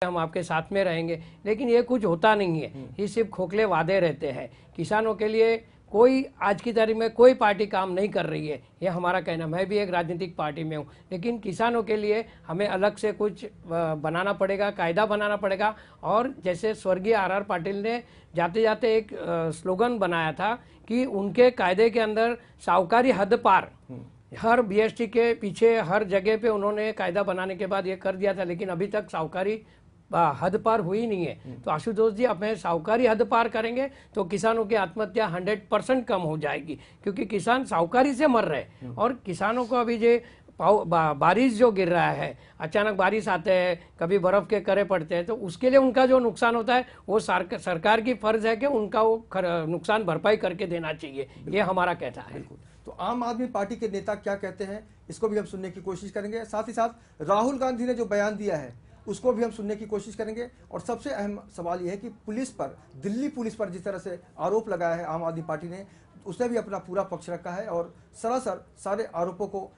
हम आपके साथ में रहेंगे, लेकिन ये कुछ होता नहीं है। ये सिर्फ खोखले वादे रहते हैं। किसानों के लिए कोई आज की तारीख में कोई पार्टी काम नहीं कर रही है, ये हमारा कहना। मैं भी एक राजनीतिक पार्टी में हूँ, लेकिन किसानों के लिए हमें अलग से कुछ बनाना पड़ेगा, कायदा बनाना पड़ेगा। और जैसे स्वर्गीय आर पाटिल ने जाते जाते एक स्लोगन बनाया था कि उनके कायदे के अंदर साहूकारी हद पार, हर बीएसटी के पीछे हर जगह पे उन्होंने कायदा बनाने के बाद ये कर दिया था, लेकिन अभी तक साहूकारी हद पार हुई नहीं है। तो आशुतोष जी, अपने साहूकारी हद पार करेंगे तो किसानों की आत्महत्या 100% कम हो जाएगी, क्योंकि किसान साहूकारी से मर रहे हैं। और किसानों को अभी जो बारिश जो गिर रहा है, अचानक बारिश आते हैं, कभी बर्फ के करे पड़ते हैं, तो उसके लिए उनका जो नुकसान होता है वो सरकार की फर्ज है कि उनका वो नुकसान भरपाई करके देना चाहिए, ये हमारा कहना है। तो आम आदमी पार्टी के नेता क्या कहते हैं, इसको भी हम सुनने की कोशिश करेंगे। साथ ही साथ राहुल गांधी ने जो बयान दिया है उसको भी हम सुनने की कोशिश करेंगे। और सबसे अहम सवाल यह है कि पुलिस पर, दिल्ली पुलिस पर जिस तरह से आरोप लगाया है आम आदमी पार्टी ने, उसने भी अपना पूरा पक्ष रखा है और सरासर सारे आरोपों को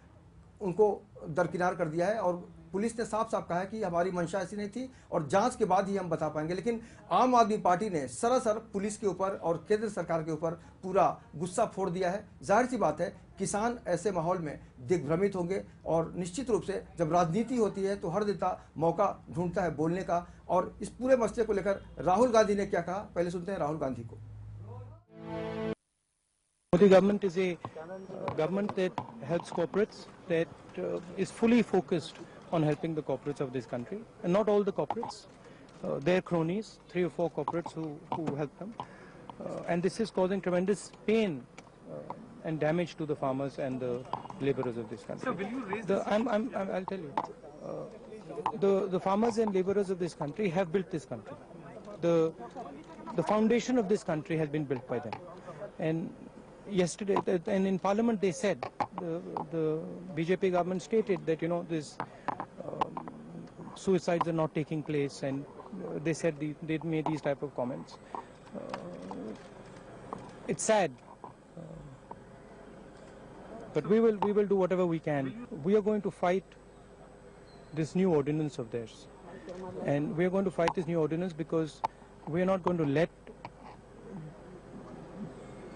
उनको दरकिनार कर दिया है। और पुलिस ने साफ साफ कहा है कि हमारी मंशा ऐसी नहीं थी और जांच के बाद ही हम बता पाएंगे। लेकिन आम आदमी पार्टी ने सरासर पुलिस के ऊपर और केंद्र सरकार के ऊपर पूरा गुस्सा फोड़ दिया है। जाहिर सी बात है, किसान ऐसे माहौल में दिग्भ्रमित होंगे और निश्चित रूप से जब राजनीति होती है तो हर नेता मौका ढूंढता है बोलने का। और इस पूरे मसले को लेकर राहुल गांधी ने क्या कहा, पहले सुनते हैं राहुल गांधी को। Modi government is a government that helps corporates, that is fully focused on helping the corporates of this country, and not all the corporates. They're cronies, 3 or 4 corporates who help them, and this is causing tremendous pain and damage to the farmers and the laborers of this country. So will you raise this? I'll tell you. The farmers and laborers of this country have built this country. The foundation of this country has been built by them. And yesterday, and in Parliament, they said, the BJP government stated that, you know, this suicides are not taking place, and they said they made these type of comments. It's sad, but we will do whatever we can. We are going to fight this new ordinance of theirs, and we are going to fight this new ordinance because we are not going to let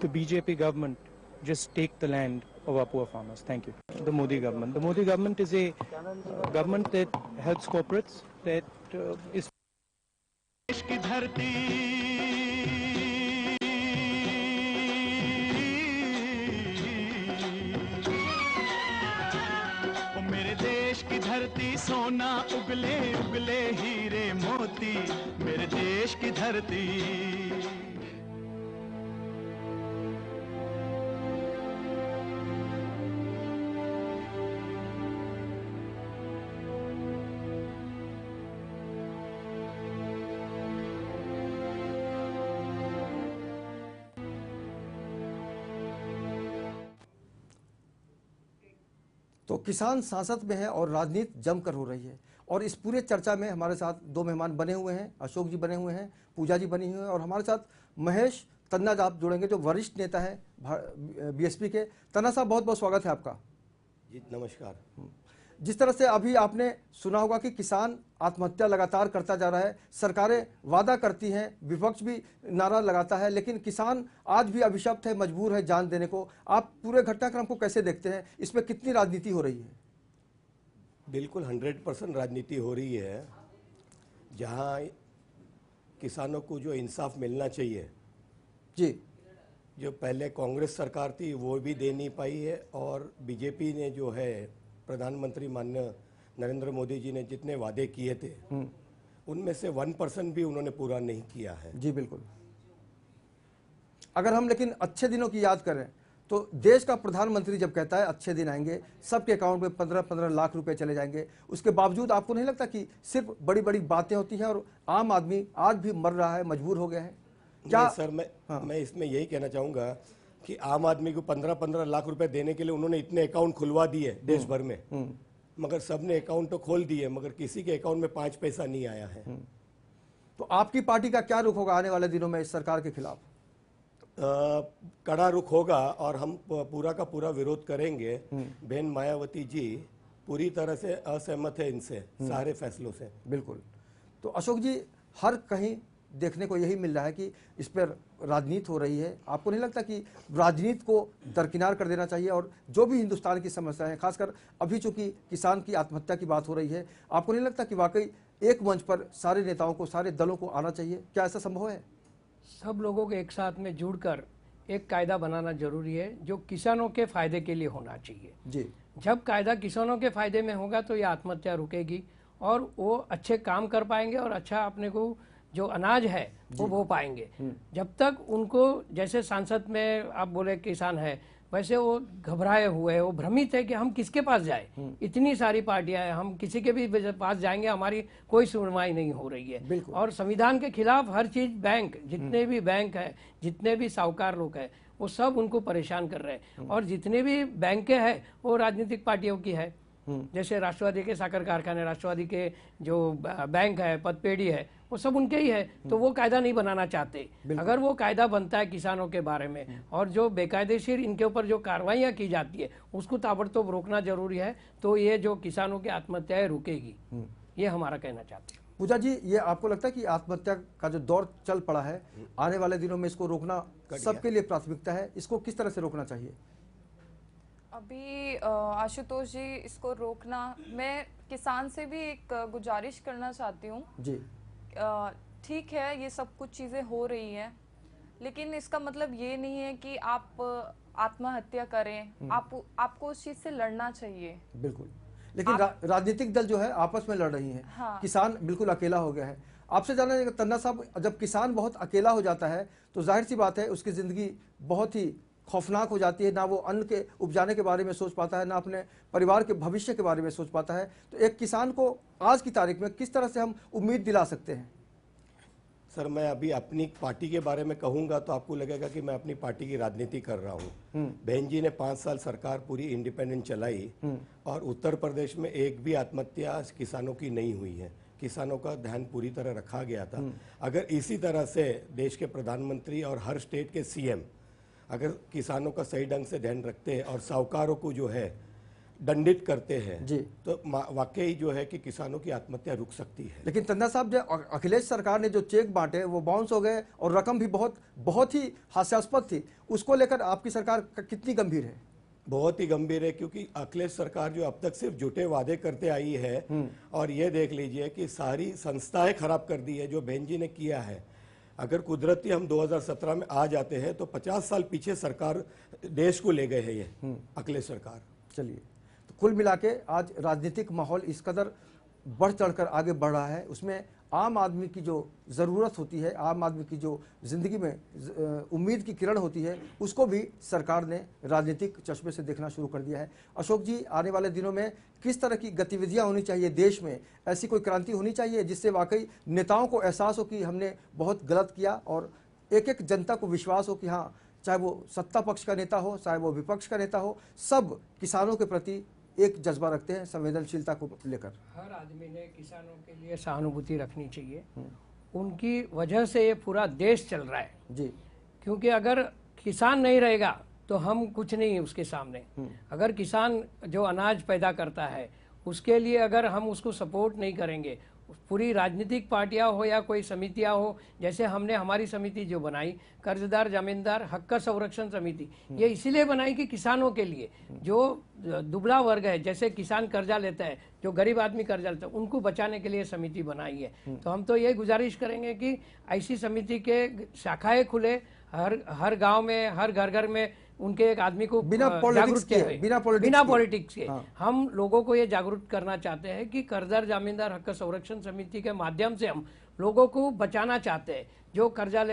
the BJP government just take the land of our poor farmers. Thank you. The Modi government. The Modi government is a government that helps corporates, that is. देश की धरती, ओ मेरे देश की धरती, सोना उगले उगले हीरे मोती, मेरे देश की धरती। तो किसान सांसद में है और राजनीति जमकर हो रही है। और इस पूरे चर्चा में हमारे साथ 2 मेहमान बने हुए हैं, अशोक जी बने हुए हैं, पूजा जी बनी हुई है, और हमारे साथ महेश तन्ना आप जुड़ेंगे जो वरिष्ठ नेता है बीएसपी के। तन्ना साहब, बहुत बहुत स्वागत है आपका। जी नमस्कार। जिस तरह से अभी आपने सुना होगा कि किसान आत्महत्या लगातार करता जा रहा है, सरकारें वादा करती हैं, विपक्ष भी नारा लगाता है, लेकिन किसान आज भी अभिशप्त है, मजबूर है जान देने को। आप पूरे घटनाक्रम को कैसे देखते हैं, इसमें कितनी राजनीति हो रही है? बिल्कुल 100% राजनीति हो रही है। जहां किसानों को जो इंसाफ मिलना चाहिए जी, जो पहले कांग्रेस सरकार थी वो भी दे नहीं पाई है, और बीजेपी ने जो है प्रधानमंत्री माननीय नरेंद्र मोदी जी ने जितने वादे किए थे उनमें से 1% भी उन्होंने पूरा नहीं किया है। जी बिल्कुल। अगर हम लेकिन अच्छे दिनों की याद करें तो देश का प्रधानमंत्री जब कहता है अच्छे दिन आएंगे, सबके अकाउंट में 15-15 लाख रुपए चले जाएंगे, उसके बावजूद आपको नहीं लगता कि सिर्फ बड़ी बड़ी बातें होती हैं और आम आदमी आज भी मर रहा है, मजबूर हो गया है? क्या सर, मैं इसमें यही कहना चाहूँगा कि आम आदमी को 15-15 लाख रुपए देने के लिए उन्होंने इतने अकाउंट खुलवा दिए देश भर में, मगर सबने अकाउंट तो खोल दिए, मगर किसी के अकाउंट में 5 पैसा नहीं आया है। तो आपकी पार्टी का क्या रुख होगा आने वाले दिनों में इस सरकार के खिलाफ? कड़ा रुख होगा और हम पूरा का पूरा विरोध करेंगे। बहन मायावती जी पूरी तरह से असहमत है इनसे सारे फैसलों से। बिल्कुल। तो अशोक जी, हर कहीं देखने को यही मिल रहा है कि इस पर राजनीति हो रही है। आपको नहीं लगता कि राजनीति को दरकिनार कर देना चाहिए और जो भी हिंदुस्तान की समस्याएं हैं, खासकर अभी चूंकि किसान की आत्महत्या की बात हो रही है, आपको नहीं लगता कि वाकई एक मंच पर सारे नेताओं को, सारे दलों को आना चाहिए? क्या ऐसा संभव है? सब लोगों के एक साथ में जुड़कर एक कायदा बनाना जरूरी है जो किसानों के फायदे के लिए होना चाहिए। जी, जब कायदा किसानों के फायदे में होगा तो ये आत्महत्या रुकेगी और वो अच्छे काम कर पाएंगे और अच्छा अपने को जो अनाज है वो पाएंगे। जब तक उनको, जैसे सांसद में आप बोले किसान है, वैसे वो घबराए हुए हैं, वो भ्रमित है कि हम किसके पास जाए। इतनी सारी पार्टियां हैं, हम किसी के भी पास जाएंगे हमारी कोई सुनवाई नहीं हो रही है। और संविधान के खिलाफ हर चीज, बैंक, जितने भी बैंक है, जितने भी साहूकार लोग हैं, वो सब उनको परेशान कर रहे हैं। और जितने भी बैंकें हैं वो राजनीतिक पार्टियों की है। जैसे राष्ट्रवादी के साकर कारखाने, राष्ट्रवादी के जो बैंक है, पदपेढ़ी है, वो सब उनके ही है। तो वो कायदा नहीं बनाना चाहते। अगर वो कायदा बनता है किसानों के बारे में और जो बेकायदेशीर इनके ऊपर जो कार्रवाइयाँ की जाती है उसको ताबड़तोड़ रोकना जरूरी है, तो ये जो किसानों की आत्महत्याएं रुकेगी। ये हमारा कहना चाहते हैं। पूजा जी, ये आपको लगता है कि आत्महत्या का जो दौर चल पड़ा है, आने वाले दिनों में इसको रोकना सबके लिए प्राथमिकता है? इसको किस तरह से रोकना चाहिए? अभी आशुतोष जी, इसको रोकना, मैं किसान से भी एक गुजारिश करना चाहती हूँ जी। ठीक है, ये सब कुछ चीजें हो रही हैं, लेकिन इसका मतलब ये नहीं है कि आप आत्महत्या करें। आपको उस चीज से लड़ना चाहिए। बिल्कुल, लेकिन राजनीतिक दल जो है आपस में लड़ रही हैं। हाँ। किसान बिल्कुल अकेला हो गया है। आपसे जानना है तन्ना साहब, जब किसान बहुत अकेला हो जाता है तो जाहिर सी बात है उसकी जिंदगी बहुत ही खौफनाक हो जाती है। ना वो अन्न के उपजाने के बारे में सोच पाता है, ना अपने परिवार के भविष्य के बारे में सोच पाता है। तो एक किसान को आज की तारीख में किस तरह से हम उम्मीद दिला सकते हैं? सर, मैं अभी अपनी पार्टी के बारे में कहूंगा तो आपको लगेगा कि मैं अपनी पार्टी की राजनीति कर रहा हूं। बहन जी ने 5 साल सरकार पूरी इंडिपेंडेंट चलाई और उत्तर प्रदेश में एक भी आत्महत्या किसानों की नहीं हुई है। किसानों का ध्यान पूरी तरह रखा गया था। अगर इसी तरह से देश के प्रधानमंत्री और हर स्टेट के सीएम अगर किसानों का सही ढंग से ध्यान रखते हैं और साहूकारों को जो है दंडित करते हैं जी, तो वाकई जो है कि किसानों की आत्महत्या रुक सकती है। लेकिन तन्ना साहब, जो अखिलेश सरकार ने जो चेक बांटे वो बाउंस हो गए और रकम भी बहुत ही हास्यास्पद थी। उसको लेकर आपकी सरकार कितनी गंभीर है? बहुत ही गंभीर है, क्योंकि अखिलेश सरकार जो अब तक सिर्फ झूठे वादे करते आई है और ये देख लीजिए कि सारी संस्थाएं खराब कर दी है जो बहन जी ने किया है। अगर कुदरती हम 2017 में आ जाते हैं तो 50 साल पीछे सरकार देश को ले गए हैं ये अखिलेश सरकार। चलिए, तो कुल मिला के आज राजनीतिक माहौल इस कदर बढ़ चढ़कर आगे बढ़ रहा है, उसमें आम आदमी की जो ज़रूरत होती है, आम आदमी की जो ज़िंदगी में उम्मीद की किरण होती है, उसको भी सरकार ने राजनीतिक चश्मे से देखना शुरू कर दिया है। अशोक जी, आने वाले दिनों में किस तरह की गतिविधियां होनी चाहिए देश में? ऐसी कोई क्रांति होनी चाहिए जिससे वाकई नेताओं को एहसास हो कि हमने बहुत गलत किया और एक एक जनता को विश्वास हो कि हाँ, चाहे वो सत्ता पक्ष का नेता हो, चाहे वो विपक्ष का नेता हो, सब किसानों के प्रति एक जज्बा रखते हैं, संवेदनशीलता को लेकर। हर आदमी ने किसानों के लिए सहानुभूति रखनी चाहिए। उनकी वजह से ये पूरा देश चल रहा है जी। क्योंकि अगर किसान नहीं रहेगा तो हम कुछ नहीं है उसके सामने। अगर किसान जो अनाज पैदा करता है उसके लिए अगर हम उसको सपोर्ट नहीं करेंगे, पूरी राजनीतिक पार्टियां हो या कोई समितियां हो, जैसे हमने हमारी समिति जो बनाई कर्जदार जमींदार हक का संरक्षण समिति, ये इसीलिए बनाई कि किसानों के लिए जो दुबला वर्ग है, जैसे किसान कर्जा लेता है, जो गरीब आदमी कर्जा लेता है, उनको बचाने के लिए समिति बनाई है। तो हम तो ये गुजारिश करेंगे कि ऐसी समिति के शाखाएं खुले, हर गांव में, हर घर घर में उनके एक आदमी को बिना पॉलिटिक्स के हम लोगों को ये जागरूक करना चाहते हैं कि कर्जदार जमींदार हक संरक्षण समिति के माध्यम से हम लोगों को बचाना चाहते हैं। जो कर्जा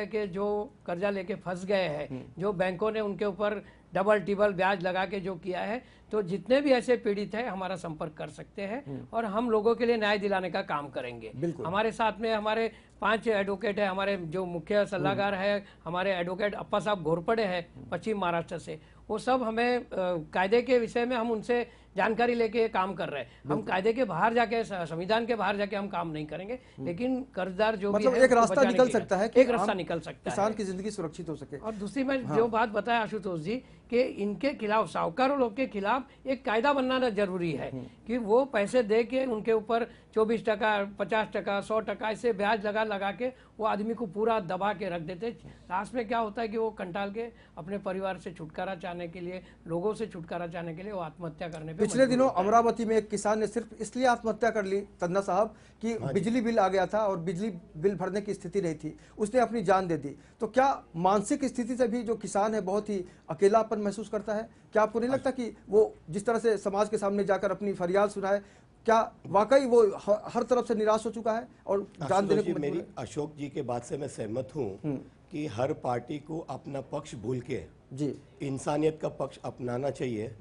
लेके फंस गए हैं, जो बैंकों ने उनके ऊपर डबल टिबल ब्याज लगा के जो किया है, तो जितने भी ऐसे पीड़ित हैं हमारा संपर्क कर सकते हैं और हम लोगों के लिए न्याय दिलाने का काम करेंगे। हमारे साथ में हमारे 5 एडवोकेट है, हमारे जो मुख्य सलाहकार है हमारे एडवोकेट अप्पा साहब घोरपड़े हैं पश्चिम महाराष्ट्र से, वो सब हमें कायदे के विषय में हम उनसे जानकारी लेके ये काम कर रहे हैं। हम कायदे के बाहर जाके, संविधान के बाहर जाके हम काम नहीं करेंगे, लेकिन कर्जदार जो मतलब भी है एक रास्ता बचाने निकल के लिए, सकता है कि एक रास्ता आम निकल सकता है, किसान की जिंदगी सुरक्षित हो सके। और दूसरी मैं जो बात बताया आशुतोष जी कि इनके खिलाफ, साहूकारों लोग के खिलाफ एक कायदा बनाना जरूरी है कि वो पैसे दे के उनके ऊपर 24%, 50%, 100% ऐसे ब्याज लगा के वो आदमी को पूरा दबा के रख देते। लास्ट में क्या होता है कि वो कंटाल के अपने परिवार से छुटकारा चाहने के लिए, लोगों से छुटकारा चाहने के लिए वो आत्महत्या करने पे पिछले दिनों अमरावती में एक किसान ने सिर्फ इसलिए आत्महत्या कर ली तन्ना साहब कि बिजली बिल आ गया था और बिजली बिल भरने की स्थिति नहीं थी, उसने अपनी जान दे दी। तो क्या मानसिक स्थिति से भी जो किसान है बहुत ही अकेलापन महसूस करता है? क्या आपको नहीं लगता कि वो जिस तरह से समाज के सामने जाकर अपनी फरियाद सुनाए, क्या वाकई वो हर तरफ से निराश हो चुका है और जान देने को मेरी अशोक जी के बात से मैं सहमत हूँ कि हर पार्टी को अपना पक्ष भूल के जी इंसानियत का पक्ष अपनाना चाहिए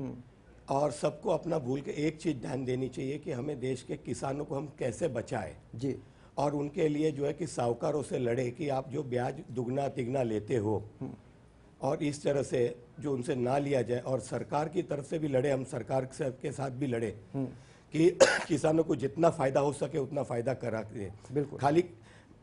और सबको अपना भूल के एक चीज ध्यान देनी चाहिए कि हमें देश के किसानों को हम कैसे बचाएं जी और उनके लिए जो है कि साहूकारों से लड़े कि आप जो ब्याज दुगना तिगना लेते हो और इस तरह से जो उनसे ना लिया जाए, और सरकार की तरफ से भी लड़े, हम सरकार के साथ भी लड़े कि किसानों को जितना फायदा हो सके उतना फायदा करा दे। बिल्कुल। खाली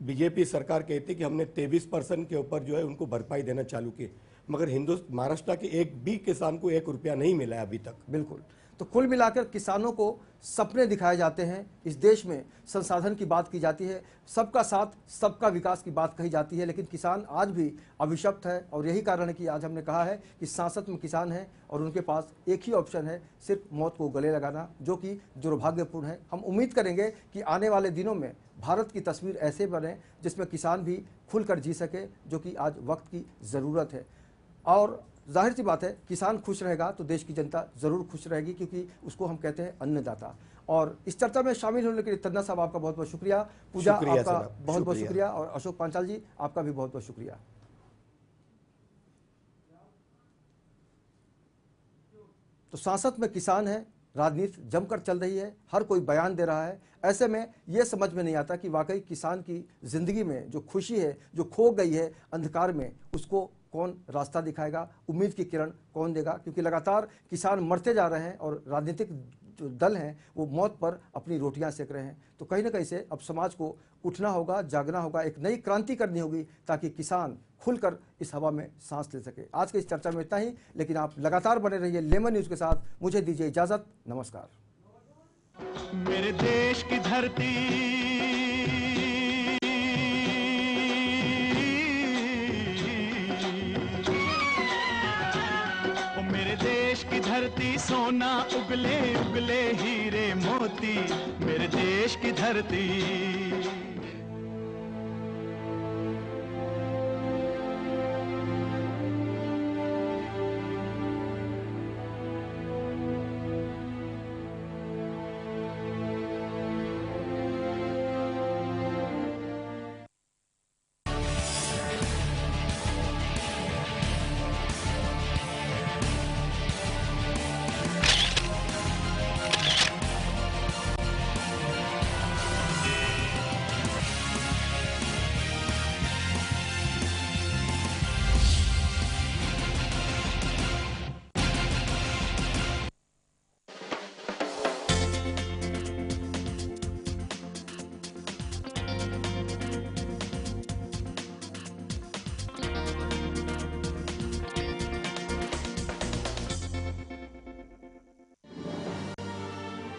बीजेपी सरकार कहती कि हमने 23% के ऊपर जो है उनको भरपाई देना चालू की, मगर महाराष्ट्र के एक भी किसान को 1 रुपया नहीं मिला है अभी तक। बिल्कुल। तो कुल मिलाकर किसानों को सपने दिखाए जाते हैं, इस देश में संसाधन की बात की जाती है, सबका साथ सबका विकास की बात कही जाती है, लेकिन किसान आज भी अभिशप्त है। और यही कारण है कि आज हमने कहा है कि सांसद में किसान हैं और उनके पास एक ही ऑप्शन है, सिर्फ मौत को गले लगाना, जो कि दुर्भाग्यपूर्ण है। हम उम्मीद करेंगे कि आने वाले दिनों में भारत की तस्वीर ऐसे बने जिसमें किसान भी खुलकर जी सके, जो कि आज वक्त की ज़रूरत है। और जाहिर सी बात है, किसान खुश रहेगा तो देश की जनता जरूर खुश रहेगी, क्योंकि उसको हम कहते हैं अन्नदाता। और इस चर्चा में शामिल होने के लिए तन्ना साहब आपका बहुत बहुत शुक्रिया, पूजा आपका बहुत बहुत शुक्रिया, और अशोक पांचाल जी आपका भी बहुत बहुत शुक्रिया। तो सांसद में किसान है, राजनीति जमकर चल रही है, हर कोई बयान दे रहा है। ऐसे में यह समझ में नहीं आता कि वाकई किसान की जिंदगी में जो खुशी है, जो खो गई है अंधकार में, उसको कौन रास्ता दिखाएगा, उम्मीद की किरण कौन देगा? क्योंकि लगातार किसान मरते जा रहे हैं और राजनीतिक जो दल हैं वो मौत पर अपनी रोटियां सेक रहे हैं। तो कहीं ना कहीं से अब समाज को उठना होगा, जागना होगा, एक नई क्रांति करनी होगी, ताकि किसान खुलकर इस हवा में सांस ले सके। आज की इस चर्चा में इतना ही, लेकिन आप लगातार बने रहिए लेमन न्यूज़ के साथ। मुझे दीजिए इजाज़त, नमस्कार। मेरे देश की धरती, मेरे देश की धरती सोना उगले उगले हीरे मोती, मेरे देश की धरती।